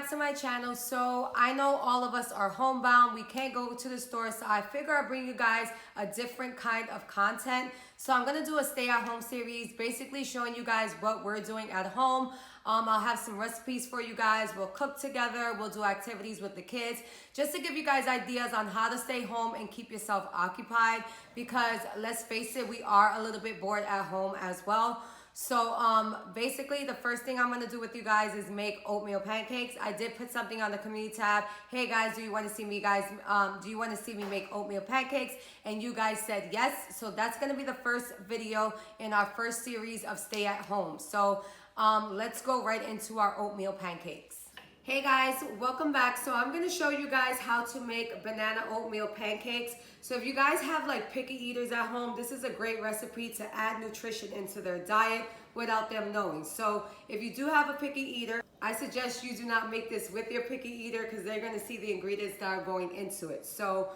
back to my channel. So I know all of us are homebound. We can't go to the store. So I figure I'll bring you guys a different kind of content. So I'm going to do a stay at home series, basically showing you guys what we're doing at home. I'll have some recipes for you guys. We'll cook together. We'll do activities with the kids just to give you guys ideas on how to stay home and keep yourself occupied, because let's face it, we are a little bit bored at home as well. So basically the first thing I'm going to do with you guys is make oatmeal pancakes. I did put something on the community tab. Hey guys, do you want to see me make oatmeal pancakes? And you guys said yes. So that's going to be the first video in our first series of stay at home. So let's go right into our oatmeal pancakes. Hey guys, welcome back. So I'm going to show you guys how to make banana oatmeal pancakes. So if you guys have like picky eaters at home, this is a great recipe to add nutrition into their diet without them knowing. So if you do have a picky eater, I suggest you do not make this with your picky eater because they're going to see the ingredients that are going into it. So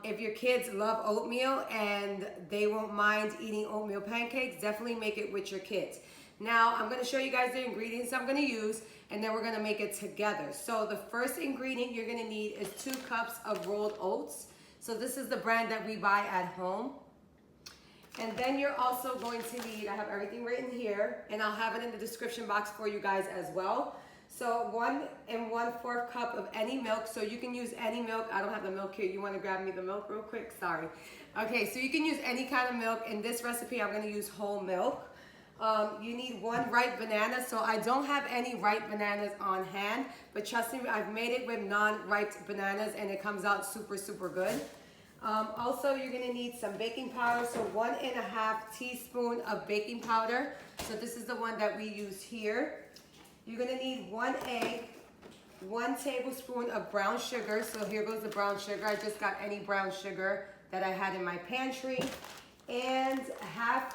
if your kids love oatmeal and they won't mind eating oatmeal pancakes, definitely make it with your kids. Now I'm going to show you guys the ingredients I'm going to use, and then we're going to make it together. So the first ingredient you're going to need is 2 cups of rolled oats. So this is the brand that we buy at home. And then you're also going to need, I have everything written here, and I'll have it in the description box for you guys as well. So 1 1/4 cup of any milk. So you can use any milk. I don't have the milk here. You want to grab me the milk real quick? Sorry. Okay, so you can use any kind of milk. In this recipe, I'm going to use whole milk. You need 1 ripe banana. So I don't have any ripe bananas on hand, but trust me, I've made it with non-ripe bananas and it comes out super, super good. Also, you're gonna need some baking powder. So 1½ teaspoon of baking powder. So this is the one that we use here. You're gonna need 1 egg, 1 tablespoon of brown sugar. So here goes the brown sugar. I just got any brown sugar that I had in my pantry. And half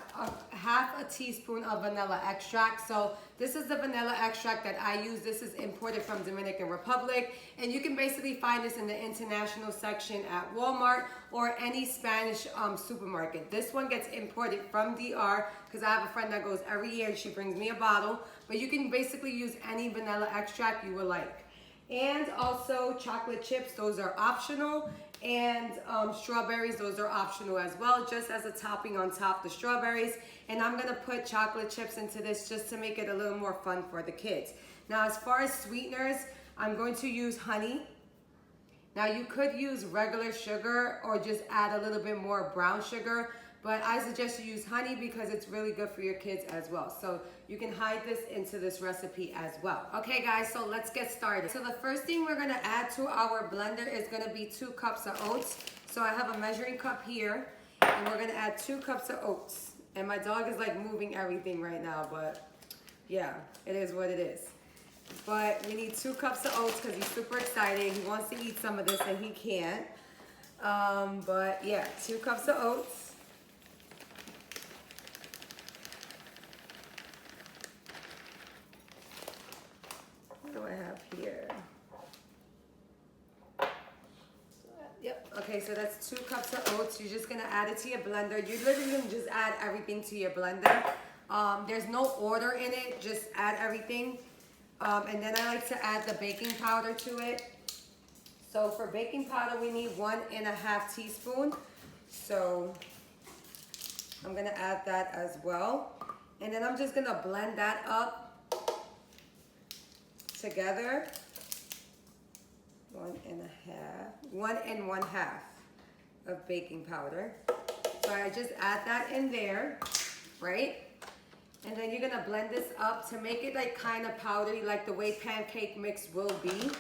a teaspoon of vanilla extract. So this is the vanilla extract that I use. This is imported from Dominican Republic, and you can basically find this in the international section at Walmart or any Spanish supermarket. This one gets imported from DR because I have a friend that goes every year and she brings me a bottle, but you can basically use any vanilla extract you would like. And also chocolate chips, those are optional. And strawberries, those are optional as well, just as a topping on top, the strawberries. And I'm gonna put chocolate chips into this just to make it a little more fun for the kids. Now, as far as sweeteners, I'm going to use honey. Now, you could use regular sugar or just add a little bit more brown sugar, but I suggest you use honey because it's really good for your kids as well. So you can hide this into this recipe as well. Okay guys, so let's get started. So the first thing we're gonna add to our blender is gonna be 2 cups of oats. So I have a measuring cup here, and we're gonna add 2 cups of oats. And my dog is like moving everything right now, but yeah, it is what it is. But we need 2 cups of oats because he's super excited. He wants to eat some of this and he can't. But yeah, 2 cups of oats. What do I have here? Yep, okay, so that's 2 cups of oats. You're just gonna add it to your blender. You literally can just add everything to your blender. There's no order in it, just add everything. And then I like to add the baking powder to it. So for baking powder, we need 1½ teaspoon. So I'm gonna add that as well. And then I'm just gonna blend that up together. 1 1/2 of baking powder. So I just add that in there, right? And then you're gonna blend this up to make it like kind of powdery, like the way pancake mix will be.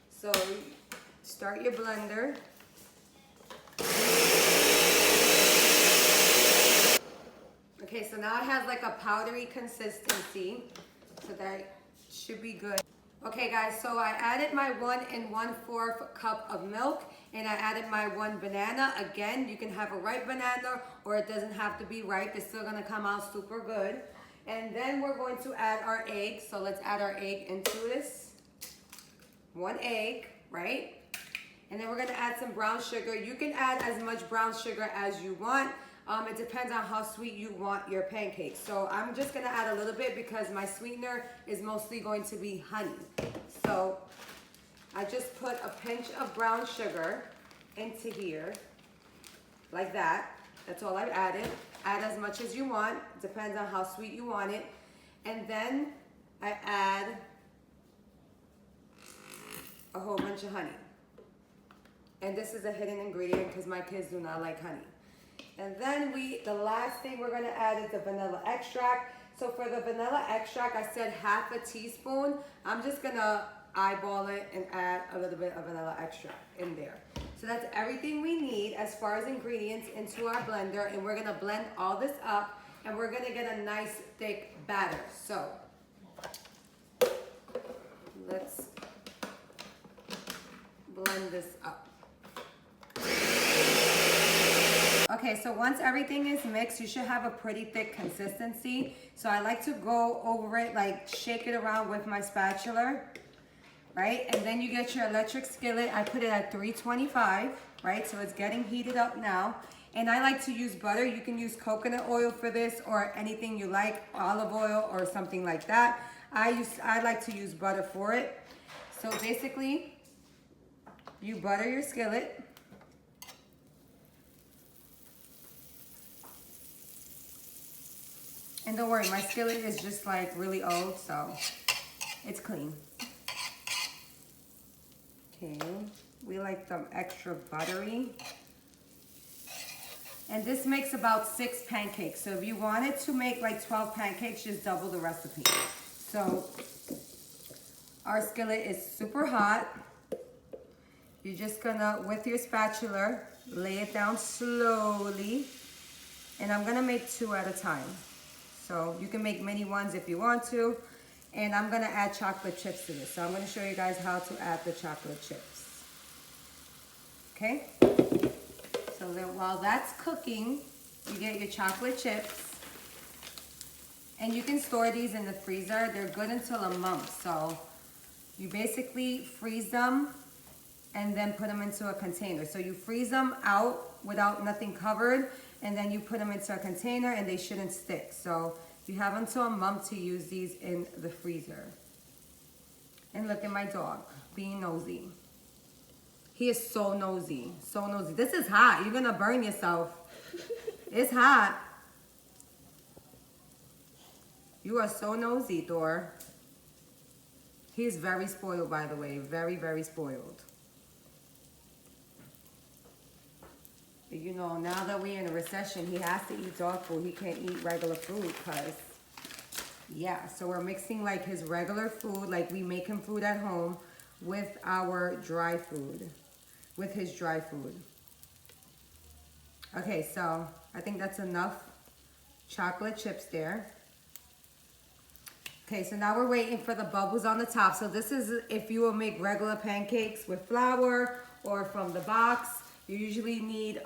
So start your blender. Okay, so now it has like a powdery consistency, so that should be good. Okay guys, so I added my 1 1/4 cup of milk, and I added my 1 banana. Again, you can have a ripe banana or it doesn't have to be ripe. It's still gonna come out super good. And then we're going to add our egg. So let's add our egg into this. 1 egg, right? And then we're gonna add some brown sugar. You can add as much brown sugar as you want. It depends on how sweet you want your pancakes. So I'm just gonna add a little bit because my sweetener is mostly going to be honey. So I just put a pinch of brown sugar into here, like that. That's all I've added. Add as much as you want, depends on how sweet you want it. And then I add a whole bunch of honey. And this is a hidden ingredient because my kids do not like honey. And then the last thing we're gonna add is the vanilla extract. So for the vanilla extract, I said half a teaspoon. I'm just gonna eyeball it and add a little bit of vanilla extract in there. So that's everything we need as far as ingredients into our blender, and we're gonna blend all this up and we're gonna get a nice thick batter. So let's blend this up. Okay, so once everything is mixed, you should have a pretty thick consistency. So I like to go over it, like shake it around with my spatula, right? And then you get your electric skillet. I put it at 325, right? So it's getting heated up now. And I like to use butter. You can use coconut oil for this or anything you like, olive oil or something like that. I like to use butter for it. So basically, you butter your skillet. And don't worry, my skillet is just like really old, so it's clean. Okay, we like them extra buttery. And this makes about 6 pancakes. So if you wanted to make like 12 pancakes, just double the recipe. So our skillet is super hot. You're just gonna, with your spatula, lay it down slowly. And I'm gonna make 2 at a time. So you can make mini ones if you want to. And I'm gonna add chocolate chips to this. So I'm gonna show you guys how to add the chocolate chips. Okay? So then while that's cooking, you get your chocolate chips. And you can store these in the freezer. They're good until a month. So you basically freeze them and then put them into a container. So you freeze them out without nothing covered, and then you put them into a container and they shouldn't stick. So you have until a month to use these in the freezer. And look at my dog, being nosy. He is so nosy, so nosy. This is hot, you're gonna burn yourself. It's hot. You are so nosy, Thor. He's very spoiled, by the way, very, very spoiled. You know, now that we're in a recession, he has to eat dog food. He can't eat regular food because, yeah. So we're mixing like his regular food, like we make him food at home, with our dry food, with his dry food. Okay, so I think that's enough chocolate chips there. Okay, so now we're waiting for the bubbles on the top. So this is if you will make regular pancakes with flour or from the box. You usually need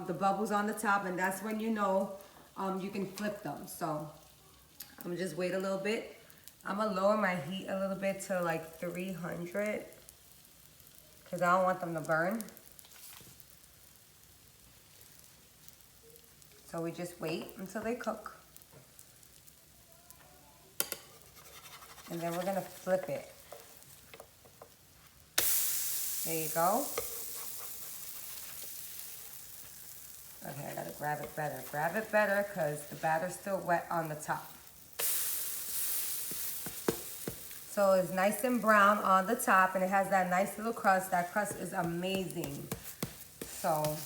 the bubbles on the top, and that's when you know you can flip them. So I'm gonna just wait a little bit. I'm gonna lower my heat a little bit to like 300 because I don't want them to burn. So we just wait until they cook. And then we're gonna flip it. There you go. Okay, I gotta grab it better. Grab it better because the batter's still wet on the top. So it's nice and brown on the top and it has that nice little crust. That crust is amazing. So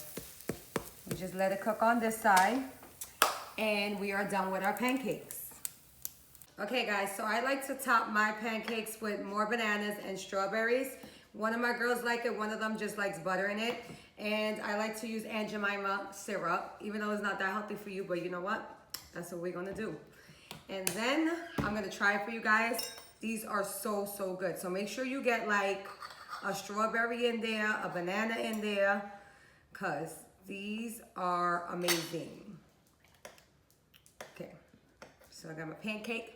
we just let it cook on this side and we are done with our pancakes. Okay guys, so I like to top my pancakes with more bananas and strawberries. One of my girls like it, one of them just likes butter in it. And I like to use Aunt Jemima syrup, even though it's not that healthy for you, but you know what? That's what we're gonna do. And then I'm gonna try it for you guys. These are so, so good. So make sure you get like a strawberry in there, a banana in there, cause these are amazing. Okay, so I got my pancake.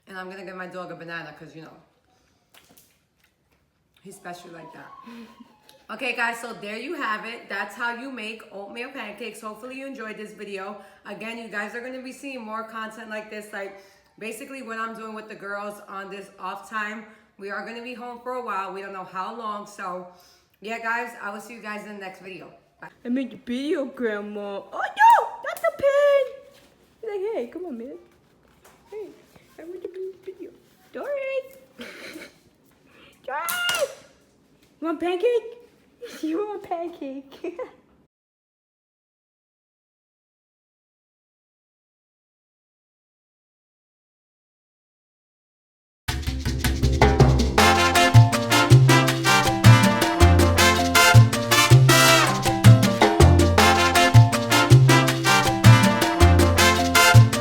And I'm gonna give my dog a banana because, you know, He's special like that. Okay guys, so there you have it. That's how you make oatmeal pancakes. Hopefully you enjoyed this video. Again, you guys are gonna be seeing more content like this, like basically what I'm doing with the girls on this off time. We are gonna be home for a while. We don't know how long. So yeah guys, I will see you guys in the next video. Bye. I made the video, Grandma. Oh no, not the pen. He's like, hey, come on, man. Hey, I made the video. Doris. Doris. You want a pancake? You want a pancake?